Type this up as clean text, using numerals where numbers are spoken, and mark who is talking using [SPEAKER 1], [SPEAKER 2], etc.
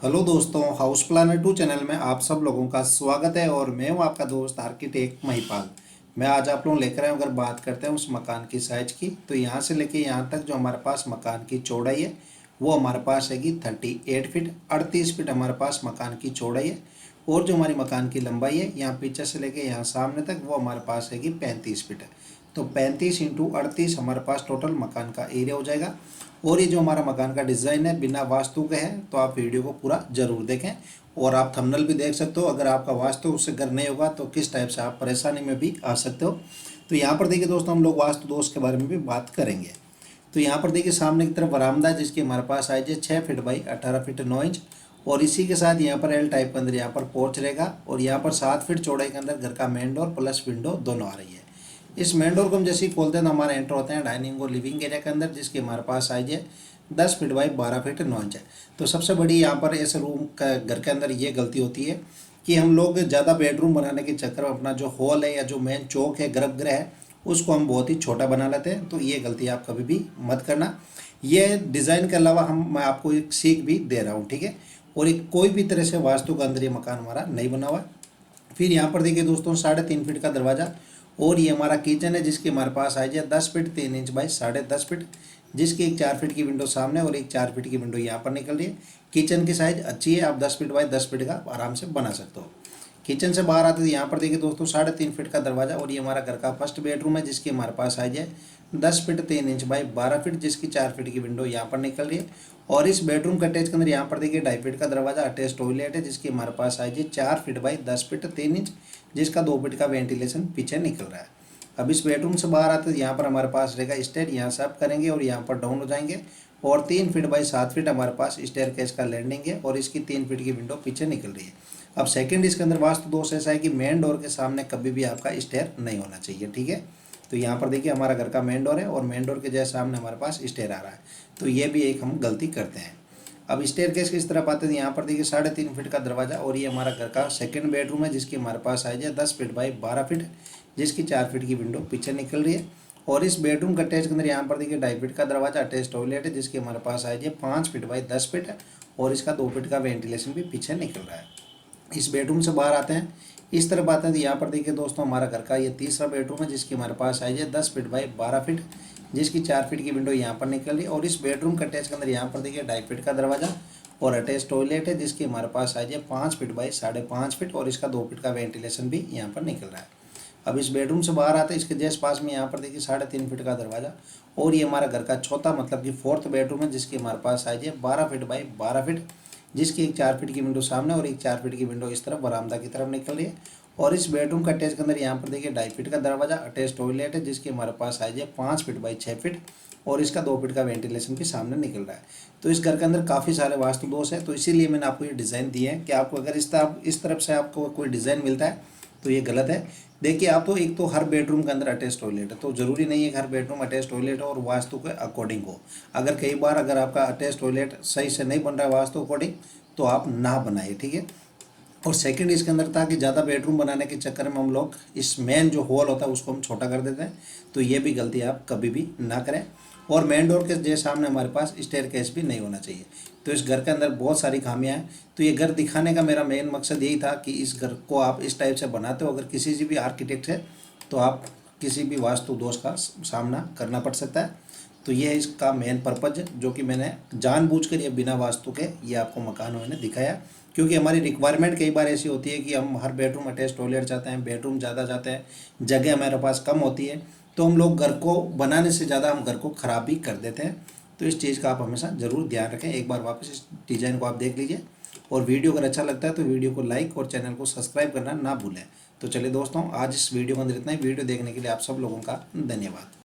[SPEAKER 1] Hello दोस्तों, house planner 2 channel में आप सब लोगों का स्वागत है। और मैं हूं आपका दोस्त आर्किटेक्ट महिपाल। मैं आज आप लोगों लेकर आया हूं। अगर बात करते हैं उस मकान की साइज की, तो यहाँ से लेके यहाँ तक जो हमारे पास मकान की चौड़ाई है वो हमारे पास हैगी 38 फीट। 38 फीट हमारे पास मकान की चौड़ाई है। और जो हमारी मकान की लंबाई है यहाँ पीछे से लेके यहाँ सामने तक वो हमारे पास हैगी 35 फीट है। तो 35 इंटू 38 हमारे पास टोटल मकान का एरिया हो जाएगा। और ये जो हमारा मकान का डिज़ाइन है बिना वास्तु के है, तो आप वीडियो को पूरा ज़रूर देखें। और आप थंबनेल भी देख सकते हो। अगर आपका वास्तु से घर नहीं होगा तो किस टाइप से आप परेशानी में भी आ सकते हो। तो यहाँ पर देखिए दोस्तों, हम लोग वास्तु दोष के बारे में भी बात करेंगे। तो यहाँ पर देखिए सामने की तरफ बरामदा है, जिसकी हमारे पास साइज है 6 फीट बाई 18 फीट 9 इंच। और इसी के साथ यहाँ पर एल टाइप के अंदर यहाँ पर पोर्च रहेगा। और यहाँ पर 7 फीट चौड़ाई के अंदर घर का मेन डोर प्लस विंडो दोनों आ रही है। इस मेन डोर को हम जैसे ही खोलते हैं तो हमारा एंटर होते हैं डाइनिंग और लिविंग एरिया के अंदर, जिसकी हमारे पास साइज है 10 फीट बाई 12 फीट 9 इंच है। तो सबसे बड़ी यहाँ पर इस रूम का घर के अंदर ये गलती होती है कि हम लोग ज़्यादा बेडरूम बनाने के चक्कर में अपना जो हॉल है या जो मेन चौक है गर्भगृह है उसको हम बहुत ही छोटा बना लेते हैं। तो ये गलती आप कभी भी मत करना। ये डिज़ाइन के अलावा मैं आपको एक सीख भी दे रहा हूँ, ठीक है। और एक कोई भी तरह से वास्तु के अंदर ये मकान हमारा नहीं बना हुआ है। फिर यहाँ पर देखिए दोस्तों 3.5 फीट का दरवाज़ा। और ये हमारा किचन है, जिसकी हमारे पास साइज है 10 फीट 3 इंच बाई 10.5 फीट, जिसकी एक 4 फीट की विंडो सामने और एक 4 फीट की विंडो यहाँ पर निकल रही है। किचन की साइज अच्छी है, आप 10 फीट बाई 10 फीट का आराम से बना सकते हो। किचन से बाहर आते तो यहाँ पर देखिए दोस्तों 3.5 फीट का दरवाज़ा। और ये हमारा घर का फर्स्ट बेडरूम है, जिसकी हमारे पास साइज है 10 फीट 3 इंच बाई 12 फीट, जिसकी 4 फीट की विंडो यहाँ पर निकल रही है। और इस बेडरूम के अटैच के अंदर यहाँ पर देखिए 2.5 फीट का दरवाज़ा, अटैच टॉयलेट है, जिसकी हमारे पास साइज है 4 फीट बाई 10 फीट 3 इंच, जिसका 2 फीट का वेंटिलेशन पीछे निकल रहा है। अब इस बेडरूम से बाहर आते तो यहाँ पर हमारे पास रहेगा स्टेयर, यहाँ से अप करेंगे और यहाँ पर डाउन हो जाएंगे। और 3 फीट बाई 7 फीट हमारे पास स्टेयर केस का लैंडिंग है, और इसकी 3 फीट की विंडो पीछे निकल रही है। अब सेकंड इसके अंदर वास्तु दोष ऐसा है कि मेन डोर के सामने कभी भी आपका स्टेयर नहीं होना चाहिए, ठीक है। तो यहाँ पर देखिए हमारा घर का मेन डोर है और मेन डोर के जैसे सामने हमारे पास स्टेयर आ रहा है। तो ये भी एक हम गलती करते हैं। अब स्टेयर केस किस तरफ आते हैं, यहाँ पर देखिए 3.5 फीट का दरवाज़ा। और ये हमारा घर का सेकंड बेडरूम है, जिसकी हमारे पास साइज है 10 फीट बाई 12 फीट, जिसकी 4 फीट की विंडो पीछे निकल रही है। और इस बेडरूम का अटैच के अंदर यहाँ पर देखिए 2.5 फीट का दरवाजा, अटैच टॉयलेट है, जिसकी हमारे पास साइज है 5 फीट बाई 10 फीट है। और इसका 2 फीट का वेंटिलेशन भी पीछे निकल रहा है। इस बेडरूम से बाहर आते हैं, इस तरफ आते हैं तो यहाँ पर देखिए दोस्तों हमारा घर का ये तीसरा बेडरूम है, जिसकी हमारे पास साइज है 10 फीट बाई 12 फीट, जिसकी 4 फीट की विंडो यहाँ पर निकल रही है। और इस बेडरूम के अटैच के अंदर यहाँ पर देखिए 2.5 फीट का दरवाजा और अटैच टॉयलेट है, जिसकी हमारे पास साइज है 5 फीट बाई 5.5 फीट, और इसका 2 फीट का वेंटिलेशन भी यहाँ पर निकल रहा है। अब इस बेडरूम से बाहर आते हैं, इसके जस्ट पास में यहाँ पर देखिए 3.5 फीट का दरवाजा। और ये हमारा घर का चौथा मतलब कि फोर्थ बेडरूम है, जिसकी हमारे पास साइज है 12 फीट बाई 12 फीट, जिसकी एक 4 फीट की विंडो सामने और एक 4 फीट की विंडो इस तरफ बरामदा की तरफ निकल रही है। और इस बेडरूम का अटैच के अंदर यहाँ पर देखिए 2.5 फीट का दरवाजा, अटैच टॉयलेट है, जिसकी हमारे पास साइज है 5 फीट बाई 6 फीट, और इसका 2 फीट का वेंटिलेशन भी सामने निकल रहा है। तो इस घर के अंदर काफ़ी सारे वास्तु दोष है, तो इसीलिए मैंने आपको ये डिज़ाइन दिए हैं कि आपको अगर इस तरफ से आपको कोई डिज़ाइन मिलता है तो ये गलत है। देखिए आप तो एक तो हर बेडरूम के अंदर अटैच टॉयलेट है, तो ज़रूरी नहीं है कि हर बेडरूम अटैच टॉयलेट हो और वास्तु के अकॉर्डिंग हो। अगर कई बार अगर आपका अटैच टॉयलेट सही से नहीं बन रहा है वास्तु अकॉर्डिंग, तो आप ना बनाइए, ठीक है। और सेकंड इसके अंदर था कि ज़्यादा बेडरूम बनाने के चक्कर में हम लोग इस मेन जो हॉल होता है उसको हम छोटा कर देते हैं। तो ये भी गलती आप कभी भी ना करें। और मेन डोर के जैसे सामने हमारे पास स्टेयर केस भी नहीं होना चाहिए। तो इस घर के अंदर बहुत सारी खामियां हैं। तो ये घर दिखाने का मेरा मेन मकसद यही था कि इस घर को आप इस टाइप से बनाते हो, अगर किसी से भी आर्किटेक्ट है तो आप किसी भी वास्तु दोष का सामना करना पड़ सकता है। तो ये है इसका मेन पर्पज, जो कि मैंने जानबूझकर ये बिना वास्तु के ये आपको मकान मैंने दिखाया, क्योंकि हमारी रिक्वायरमेंट कई बार ऐसी होती है कि हम हर बेडरूम अटैच टॉयलेट चाहते हैं, बेडरूम ज़्यादा चाहते हैं, जगह हमारे पास कम होती है, तो हम लोग घर को बनाने से ज़्यादा हम घर को ख़राब भी कर देते हैं। तो इस चीज़ का आप हमेशा ज़रूर ध्यान रखें। एक बार वापस इस डिज़ाइन को आप देख लीजिए, और वीडियो अगर अच्छा लगता है तो वीडियो को लाइक और चैनल को सब्सक्राइब करना ना भूलें। तो चलिए दोस्तों, आज इस वीडियो के अंदर इतना ही। वीडियो देखने के लिए आप सब लोगों का धन्यवाद।